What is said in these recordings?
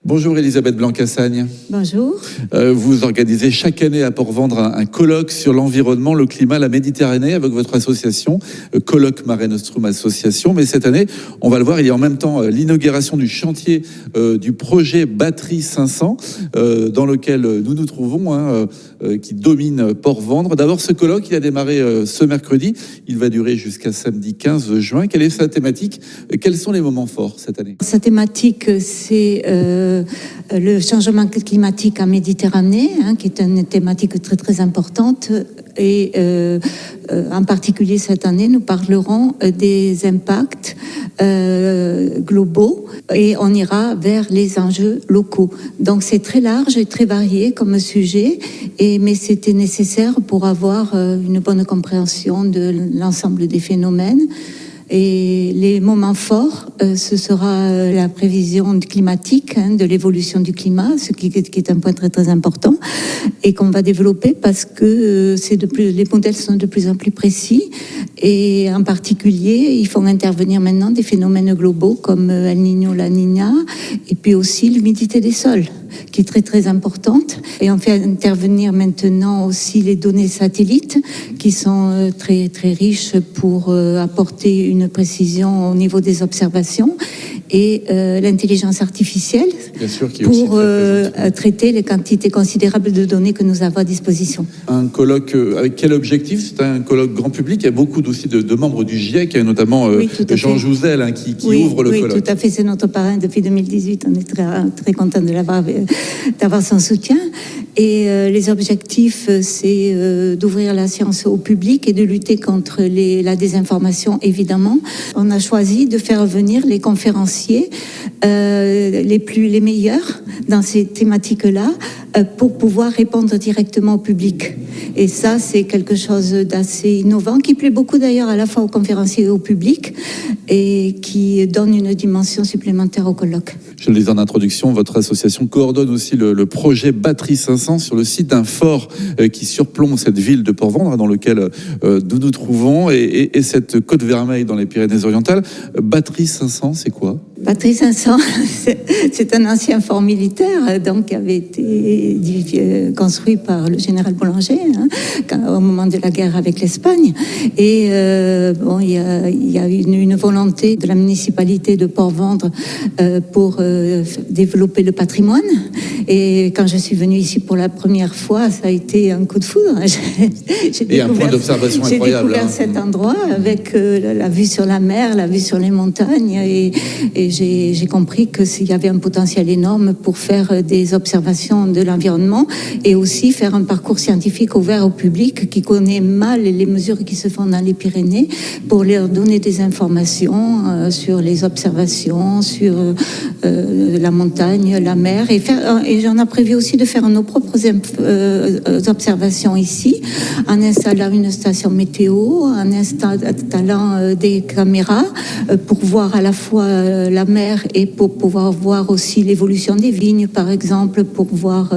Bonjour Elisabeth Blanc-Cassagne. Bonjour. Vous organisez chaque année à Port-Vendre un colloque sur l'environnement, le climat, la Méditerranée avec votre association, Colloque Mare Nostrum Association. Mais cette année, on va le voir, il y a en même temps l'inauguration du chantier du projet Batterie 500 dans lequel nous nous trouvons, qui domine Port-Vendre. D'abord, ce colloque, il a démarré ce mercredi. Il va durer jusqu'à samedi 15 juin. Quelle est sa thématique? Quels sont les moments forts cette année? Sa thématique, c'est le changement climatique en Méditerranée, qui est une thématique très très importante. Et en particulier cette année, nous parlerons des impacts globaux et on ira vers les enjeux locaux. Donc c'est très large et très varié comme sujet, mais c'était nécessaire pour avoir une bonne compréhension de l'ensemble des phénomènes. Et les moments forts, ce sera la prévision climatique, de l'évolution du climat, ce qui est un point très très important et qu'on va développer parce que les modèles sont de plus en plus précis et en particulier, ils font intervenir maintenant des phénomènes globaux comme El Niño, La Niña et puis aussi l'humidité des sols, qui est très très importante. Et on fait intervenir maintenant aussi les données satellites qui sont très très riches pour apporter une précision au niveau des observations et l'intelligence artificielle pour traiter les quantités considérables de données que nous avons à disposition. Un colloque avec quel objectif? C'est un colloque grand public. Il y a beaucoup aussi de membres du GIEC, notamment Jean Jouzel qui ouvre le colloque. Oui, tout à fait. C'est notre parrain depuis 2018. On est très, très content d'avoir son soutien. Et les objectifs, c'est d'ouvrir la science au public et de lutter contre la désinformation, évidemment. On a choisi de faire venir les conférenciers les meilleurs dans ces thématiques-là pour pouvoir répondre directement au public. Et ça, c'est quelque chose d'assez innovant, qui plaît beaucoup d'ailleurs à la fois aux conférenciers et au public, et qui donne une dimension supplémentaire au colloque. Je le disais en introduction, votre association coordonne aussi le projet Batterie 500 sur le site d'un fort qui surplombe cette ville de Port-Vendre dans lequel nous nous trouvons et cette côte vermeille dans les Pyrénées-Orientales. Batterie 500, c'est quoi? Batterie 500, c'est un ancien fort militaire qui avait été construit par le général Boulanger au moment de la guerre avec l'Espagne. Et il y a une volonté de la municipalité de Port-Vendre pour développer le patrimoine. Et quand je suis venue ici pour la première fois, ça a été un coup de foudre. Et un point d'observation incroyable. J'ai découvert cet endroit avec la vue sur la mer, la vue sur les montagnes et j'ai compris qu'il y avait un potentiel énorme pour faire des observations de l'environnement et aussi faire un parcours scientifique ouvert au public qui connaît mal les mesures qui se font dans les Pyrénées pour leur donner des informations sur les observations, sur la montagne, la mer et j'en ai prévu aussi de faire nos propres observations ici en installant une station météo, en installant des caméras pour voir à la fois la mer et pour pouvoir voir aussi l'évolution des vignes, par exemple, pour voir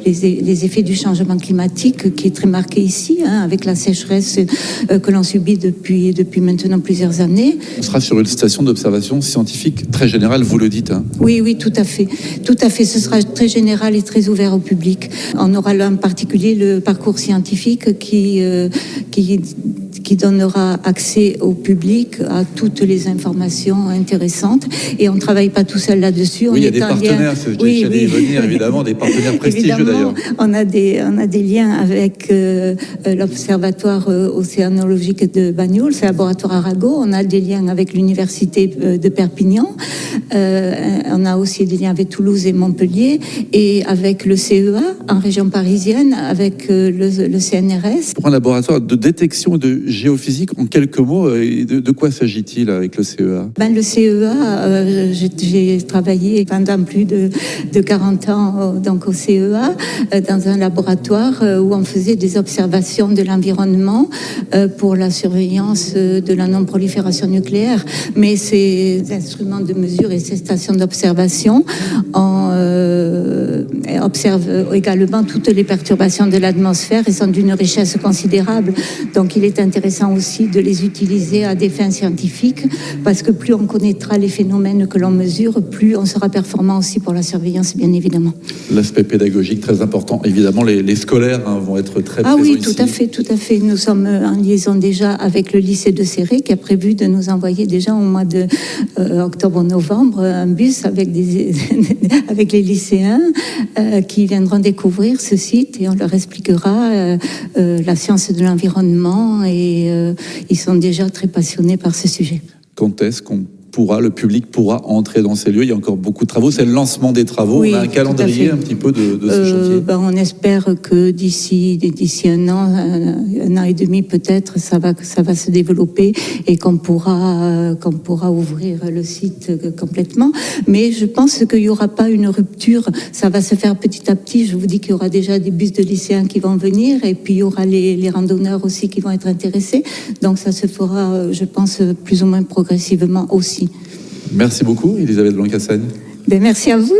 les effets du changement climatique qui est très marqué ici, avec la sécheresse que l'on subit depuis maintenant plusieurs années. On sera sur une station d'observation scientifique très générale, vous le dites. Oui, tout à fait. Tout à fait, ce sera très général et très ouvert au public. On aura là en particulier le parcours scientifique qui donnera accès au public à toutes les informations intéressantes. Et on ne travaille pas tout seul là-dessus. Oui, il y a des partenaires, j'allais y venir évidemment, des partenaires prestigieux d'ailleurs. On a des liens avec l'Observatoire océanologique de Bagnols, c'est le laboratoire Arago. On a des liens avec l'Université de Perpignan. On a aussi des liens avec Toulouse et Montpellier et avec le CEA en région parisienne, avec le CNRS. Pour un laboratoire de détection de géophysique, en quelques mots, de quoi s'agit-il avec le CEA? Le CEA, j'ai travaillé pendant plus de 40 ans donc au CEA, dans un laboratoire où on faisait des observations de l'environnement pour la surveillance de la non-prolifération nucléaire. Mais ces instruments de mesure et ces stations d'observation observent également toutes les perturbations de l'atmosphère et sont d'une richesse considérable. Donc il est intéressant intéressant aussi de les utiliser à des fins scientifiques, parce que plus on connaîtra les phénomènes que l'on mesure, plus on sera performant aussi pour la surveillance, bien évidemment. L'aspect pédagogique très important. Évidemment, les scolaires vont être très présents oui, ici. tout à fait. Nous sommes en liaison déjà avec le lycée de Céré, qui a prévu de nous envoyer déjà au mois de octobre-novembre un bus avec avec les lycéens qui viendront découvrir ce site, et on leur expliquera la science de l'environnement, et ils sont déjà très passionnés par ce sujet. Quand est-ce le public pourra entrer dans ces lieux? Il y a encore beaucoup de travaux. C'est le lancement des travaux. Oui, on a un calendrier un petit peu de ce chantier. On espère que d'ici un an et demi peut-être, ça va se développer, et qu'on pourra ouvrir le site complètement. Mais je pense qu'il n'y aura pas une rupture. Ça va se faire petit à petit. Je vous dis qu'il y aura déjà des bus de lycéens qui vont venir, et puis il y aura les randonneurs aussi qui vont être intéressés. Donc ça se fera, je pense, plus ou moins progressivement aussi. Merci beaucoup, Elisabeth Blancassagne. Merci à vous.